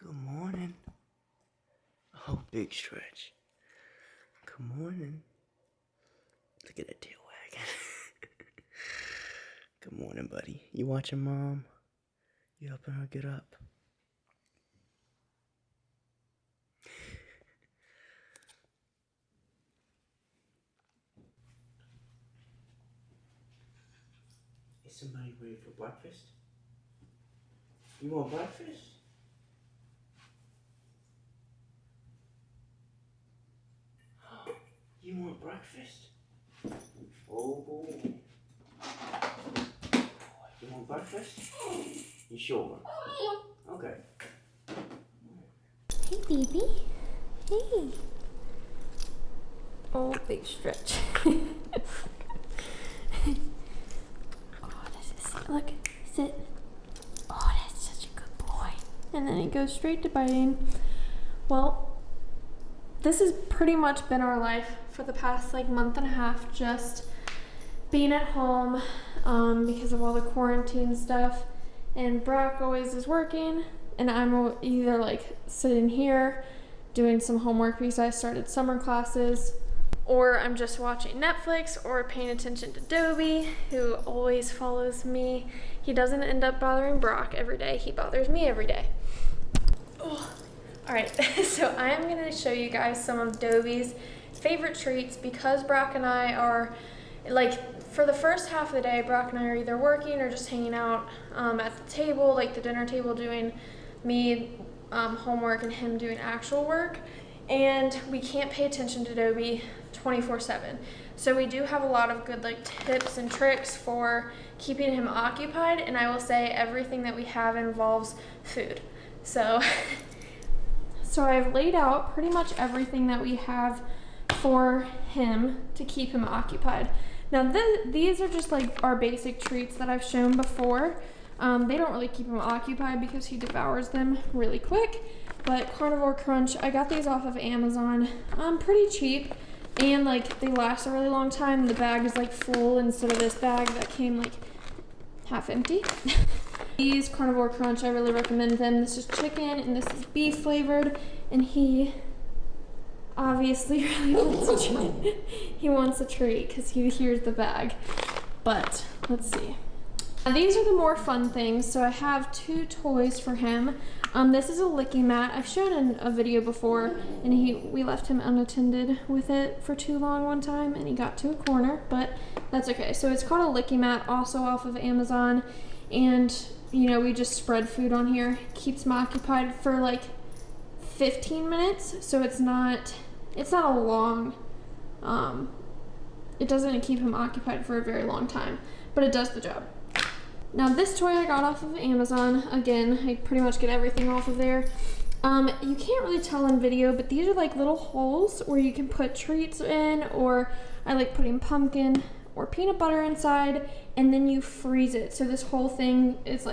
Good morning. Oh, big stretch. Good morning. Look at that tail wagging. Good morning, buddy. You watching Mom? You helping her get up? Is somebody ready for breakfast? You want breakfast? You want breakfast? Oh boy. You want breakfast? You sure? Okay. Hey, baby. Hey. Oh, big stretch. Oh, this is, look, sit. Oh, that's such a good boy. And then he goes straight to biting. Well, this has pretty much been our life for the past month and a half, just being at home because of all the quarantine stuff. And Brock always is working, and I'm either sitting here doing some homework because I started summer classes, or I'm just watching Netflix or paying attention to Dobie, who always follows me. He doesn't end up bothering Brock every day, he bothers me every day. Oh. Alright, so I'm going to show you guys some of Dobie's favorite treats because Brock and I are, for the first half of the day, Brock and I are either working or just hanging out at the table, the dinner table, doing homework and him doing actual work. And we can't pay attention to Dobie 24/7. So we do have a lot of good tips and tricks for keeping him occupied, and I will say everything that we have involves food. So I've laid out pretty much everything that we have for him to keep him occupied. Now these are just our basic treats that I've shown before. They don't really keep him occupied because he devours them really quick. But Carnivore Crunch, I got these off of Amazon. Pretty cheap, and they last a really long time. The bag is full instead of this bag that came half empty. These Carnivore Crunch, I really recommend them. This is chicken and this is beef flavored, and he obviously really wants a treat. He wants a treat because he hears the bag. But let's see. Now, these are the more fun things. So I have two toys for him. This is a licking mat. I've shown in a video before, and we left him unattended with it for too long one time, and he got to a corner, but that's okay. So it's called a licking mat, also off of Amazon, and we just spread food on here. Keeps him occupied for 15 minutes, so it's not a long, it doesn't keep him occupied for a very long time, but it does the job. Now this toy I got off of Amazon. Again, I pretty much get everything off of there. You can't really tell in video, but these are little holes where you can put treats in, or I like putting pumpkin or peanut butter inside, and then you freeze it. So this whole thing is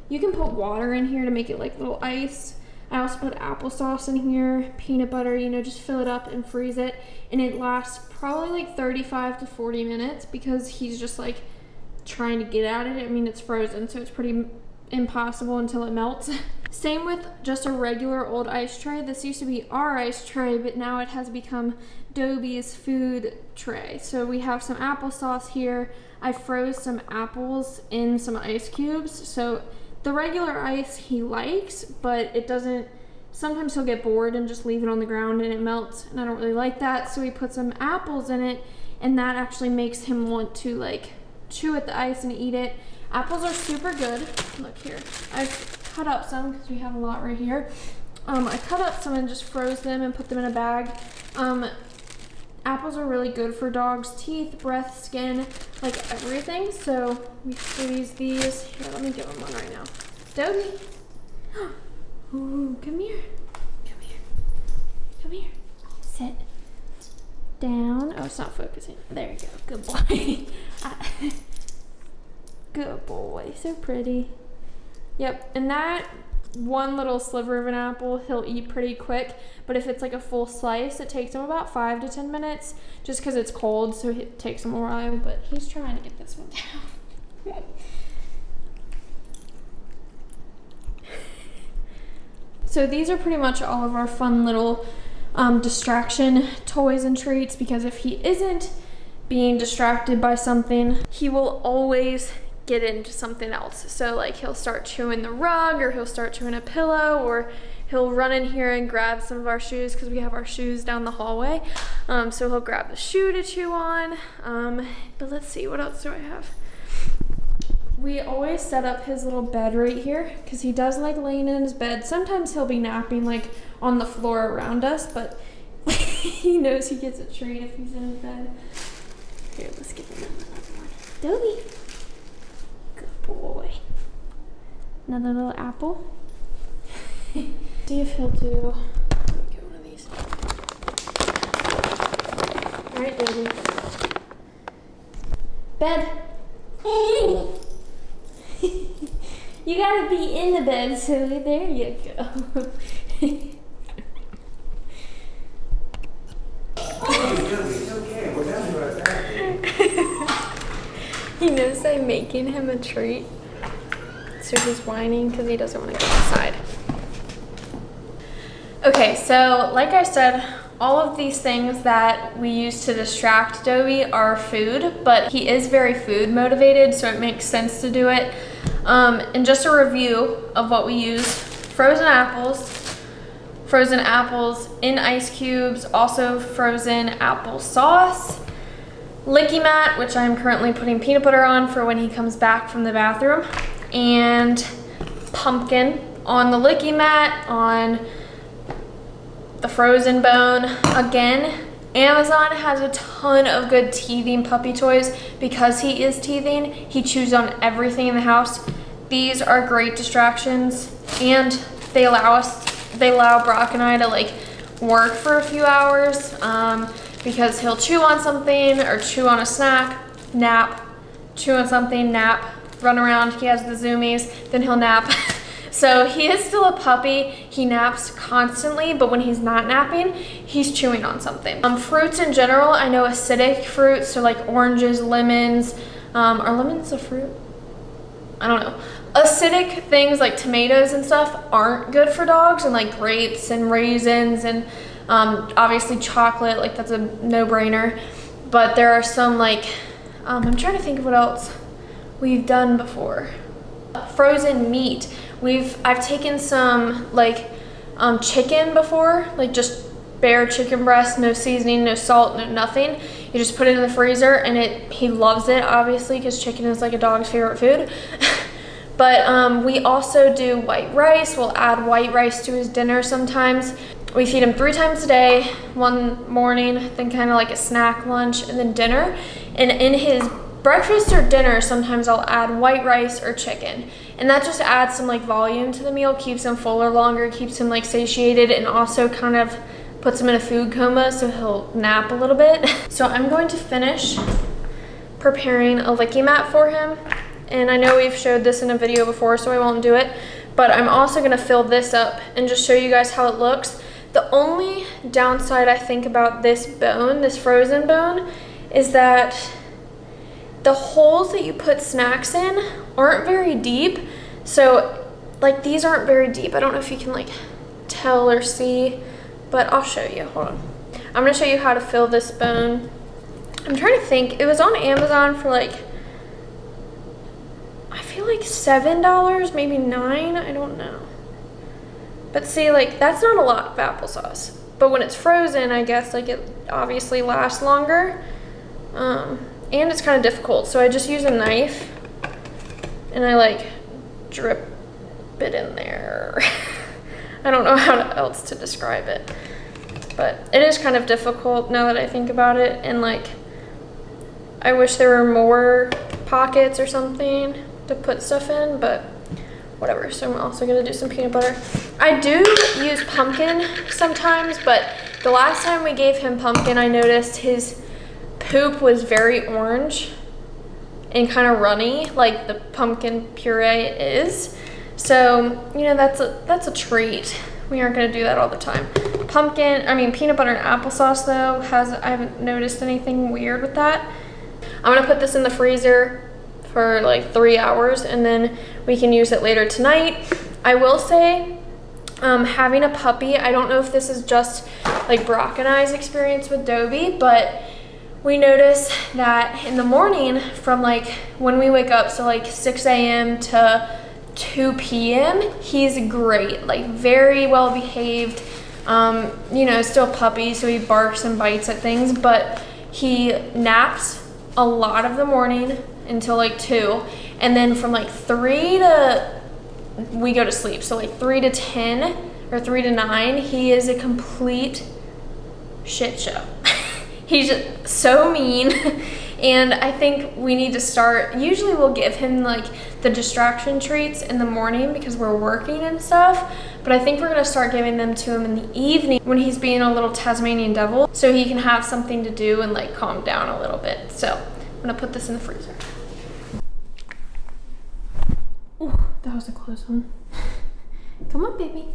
you can put water in here to make it little ice. I also put applesauce in here, peanut butter, just fill it up and freeze it. And it lasts probably 35 to 40 minutes because he's just trying to get at it. I mean, it's frozen, so it's pretty impossible until it melts. Same with just a regular old ice tray. This used to be our ice tray, but now it has become Dobie's food tray. So we have some applesauce here. I froze some apples in some ice cubes. So the regular ice he likes, but it doesn't, sometimes he'll get bored and just leave it on the ground and it melts, and I don't really like that. So we put some apples in it, and that actually makes him want to chew at the ice and eat it. Apples are super good. Look here. I've cut up some because we have a lot right here. I cut up some and just froze them and put them in a bag. Apples are really good for dogs' teeth, breath, skin, everything. So we freeze these. Here, let me give him one right now. Dobie. Ooh, come here. Come here. Come here. Sit down. Oh, it's not focusing. There you go. Good boy. Good boy. So pretty. Yep. And that one little sliver of an apple he'll eat pretty quick, but if it's a full slice, it takes him about 5 to 10 minutes just because it's cold, so it takes him a while. But he's trying to get this one down. So these are pretty much all of our fun little distraction toys and treats, because if he isn't being distracted by something, he will always get into something else. So like he'll start chewing the rug, or he'll start chewing a pillow, or he'll run in here and grab some of our shoes, because we have our shoes down the hallway. So he'll grab the shoe to chew on. But let's see, what else do I have? We always set up his little bed right here, because he does like laying in his bed. Sometimes he'll be napping like on the floor around us, but he knows he gets a treat if he's in his bed. Here, let's give him another one. Dobie. Good boy. Another little apple. See if he'll do. Let me get one of these. All right, Dobie. Bed. You gotta be in the bed, so there you go. He knows I'm making him a treat, so he's whining because he doesn't want to go inside. Okay, so like I said, all of these things that we use to distract Dobie are food, but he is very food motivated, so it makes sense to do it. And just a review of what we use: frozen apples in ice cubes, also frozen apple sauce, licky mat, which I'm currently putting peanut butter on for when he comes back from the bathroom, and pumpkin on the licky mat, on the frozen bone. Again, Amazon has a ton of good teething puppy toys. Because he is teething, he chews on everything in the house. These are great distractions, and they allow Brock and I to like work for a few hours, because he'll chew on something or chew on a snack, nap, chew on something, nap, run around. He has the zoomies, then he'll nap. So he is still a puppy. He naps constantly, but when he's not napping, he's chewing on something. Fruits in general, I know acidic fruits, so like oranges, lemons. Are lemons a fruit? I don't know. Acidic things like tomatoes and stuff aren't good for dogs, and like grapes and raisins and obviously chocolate, like that's a no-brainer. But there are some like, I'm trying to think of what else we've done before. Frozen meat. I've taken some like chicken before, like just bare chicken breast, no seasoning, no salt, no nothing. You just put it in the freezer, and he loves it, obviously, because chicken is like a dog's favorite food. But we also do white rice. We'll add white rice to his dinner sometimes. We feed him 3 times a day, one morning, then kind of like a snack, lunch, and then dinner. And in his breakfast or dinner, sometimes I'll add white rice or chicken. And that just adds some like volume to the meal, keeps him fuller longer, keeps him like satiated, and also kind of puts him in a food coma, so he'll nap a little bit. So I'm going to finish preparing a licky mat for him. And I know we've showed this in a video before, so I won't do it. But I'm also gonna fill this up and just show you guys how it looks. The only downside I think about this bone, this frozen bone, is that the holes that you put snacks in aren't very deep. So like these aren't very deep. I don't know if you can like tell or see, but I'll show you. Hold on. I'm gonna show you how to fill this bone. I'm trying to think. It was on Amazon for like, I feel like $7, maybe $9, I don't know. But see, like that's not a lot of applesauce. But when it's frozen, I guess like it obviously lasts longer. And it's kind of difficult, so I just use a knife and I like drip it in there. I don't know how else to describe it, but it is kind of difficult now that I think about it. And like, I wish there were more pockets or something to put stuff in, but whatever. So I'm also gonna do some peanut butter. I do use pumpkin sometimes, but the last time we gave him pumpkin, I noticed his poop was very orange and kind of runny, like the pumpkin puree is. So, you know, that's a treat. We aren't gonna do that all the time. Peanut butter and applesauce though, I haven't noticed anything weird with that. I'm gonna put this in the freezer for like 3 hours, and then we can use it later tonight. I will say, having a puppy, I don't know if this is just like Brock and I's experience with Dobie, but we notice that in the morning from like when we wake up, so like 6 a.m. to 2 p.m., he's great, like very well behaved. You know, still puppy, so he barks and bites at things, but he naps a lot of the morning until like 2, and then from like 3 to we go to sleep, so like 3 to 10 or 3 to 9, he is a complete shit show. He's just so mean. And I think we need to start, usually we'll give him like the distraction treats in the morning because we're working and stuff, but I think we're gonna start giving them to him in the evening when he's being a little Tasmanian devil, so he can have something to do and like calm down a little bit. So I'm gonna put this in the freezer. Ooh, that was a close one. Come on, baby.